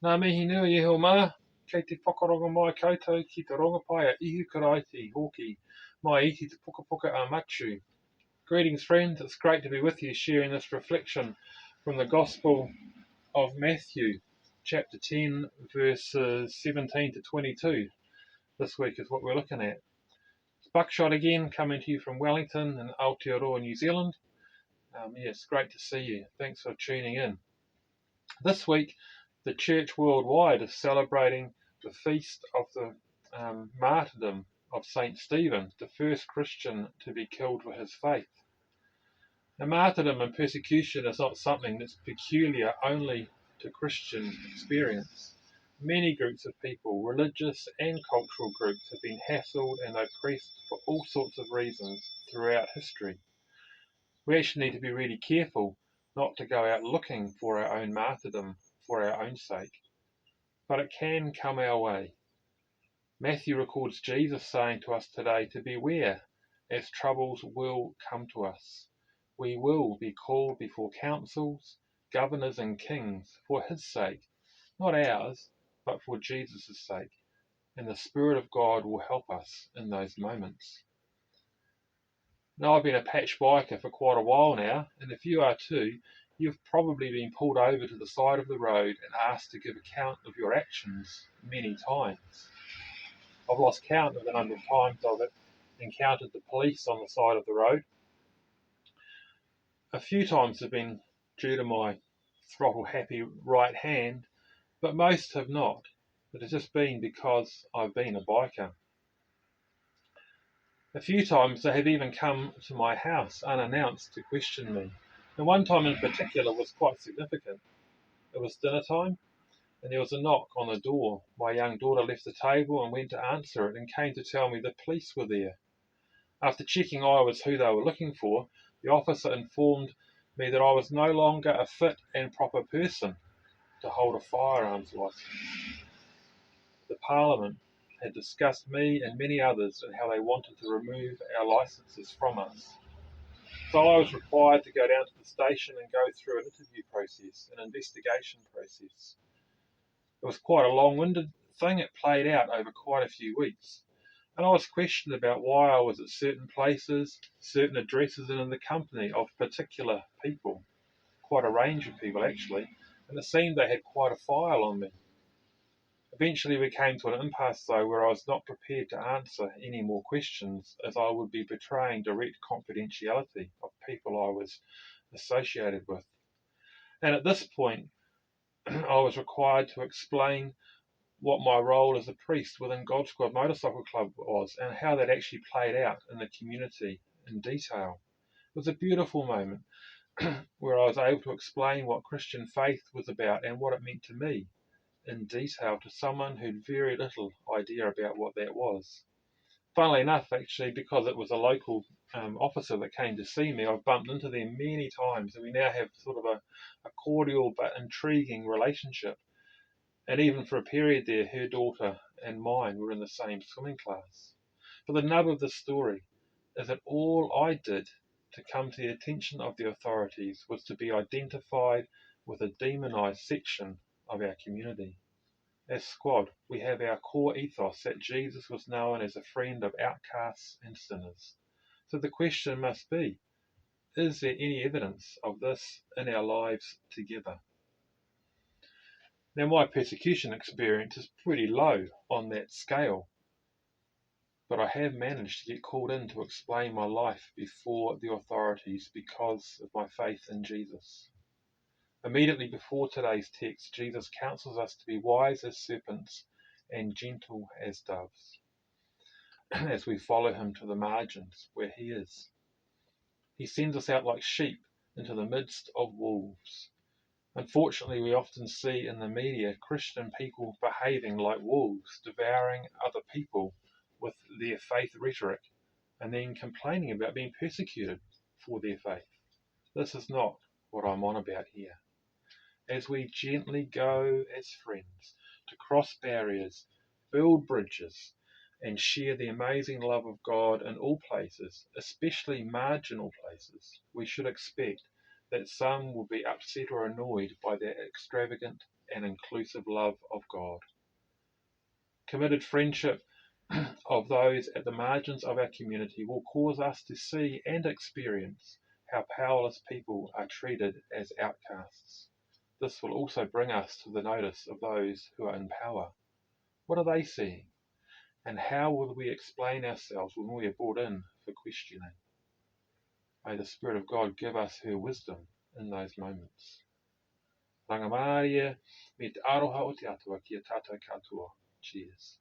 Nā mihi nui e ho mā, kei te whakarongo mai koutou ki te rongopai a ihu karaiti hoki mai iti te puka puka a matu. Greetings friends, it's great to be with you sharing this reflection from the Gospel of Matthew, chapter 10, verses 17 to 22. This week is what we're looking at. It's Buckshot again, coming to you from Wellington in Aotearoa, New Zealand. It's great to see you. Thanks for tuning in. This week, the church worldwide is celebrating the feast of the martyrdom of St. Stephen, the first Christian to be killed for his faith. Now, martyrdom and persecution is not something that's peculiar only to Christian experience. Many groups of people, religious and cultural groups, have been hassled and oppressed for all sorts of reasons throughout history. We actually need to be really careful not to go out looking for our own martyrdom for our own sake, but it can come our way. Matthew records Jesus saying to us today to beware, as troubles will come to us. We will be called before councils, governors and kings for his sake, not ours, but for Jesus' sake, and the Spirit of God will help us in those moments. Now, I've been a patch biker for quite a while now, and if you are too, you've probably been pulled over to the side of the road and asked to give account of your actions many times. I've lost count of the number of times I've encountered the police on the side of the road. A few times have been due to my throttle-happy right hand, but most have not. It has just been because I've been a biker. A few times they have even come to my house unannounced to question me. And one time in particular was quite significant. It was dinner time, and there was a knock on the door. My young daughter left the table and went to answer it and came to tell me the police were there. After checking I was who they were looking for, the officer informed me that I was no longer a fit and proper person to hold a firearms licence. The Parliament had discussed me and many others and how they wanted to remove our licences from us. So I was required to go down to the station and go through an interview process, an investigation process. It was quite a long-winded thing. It played out over quite a few weeks. And I was questioned about why I was at certain places, certain addresses, and in the company of particular people, quite a range of people actually, and it seemed they had quite a file on me. Eventually we came to an impasse though where I was not prepared to answer any more questions, as I would be betraying direct confidentiality of people I was associated with. And at this point I was required to explain what my role as a priest within God Squad Motorcycle Club was and how that actually played out in the community in detail. It was a beautiful moment where I was able to explain what Christian faith was about and what it meant to me in detail to someone who'd very little idea about what that was. Funnily enough, actually, because it was a local officer that came to see me, I've bumped into them many times, and we now have sort of a cordial but intriguing relationship. And even for a period there, her daughter and mine were in the same swimming class. But the nub of the story is that all I did to come to the attention of the authorities was to be identified with a demonized section of our community. As Squad, we have our core ethos that Jesus was known as a friend of outcasts and sinners. So the question must be, is there any evidence of this in our lives together? Now, my persecution experience is pretty low on that scale, but I have managed to get called in to explain my life before the authorities because of my faith in Jesus. Immediately before today's text, Jesus counsels us to be wise as serpents and gentle as doves as we follow him to the margins where he is. He sends us out like sheep into the midst of wolves. Unfortunately, we often see in the media Christian people behaving like wolves, devouring other people with their faith rhetoric, and then complaining about being persecuted for their faith. This is not what I'm on about here. As we gently go as friends to cross barriers, build bridges, and share the amazing love of God in all places, especially marginal places, we should expect that some will be upset or annoyed by the extravagant and inclusive love of God. Committed friendship of those at the margins of our community will cause us to see and experience how powerless people are treated as outcasts. This will also bring us to the notice of those who are in power. What are they seeing? And how will we explain ourselves when we are brought in for questioning? May the Spirit of God give us her wisdom in those moments. Rangamārie, me te aroha o te atua ki a tātou katoa. Cheers.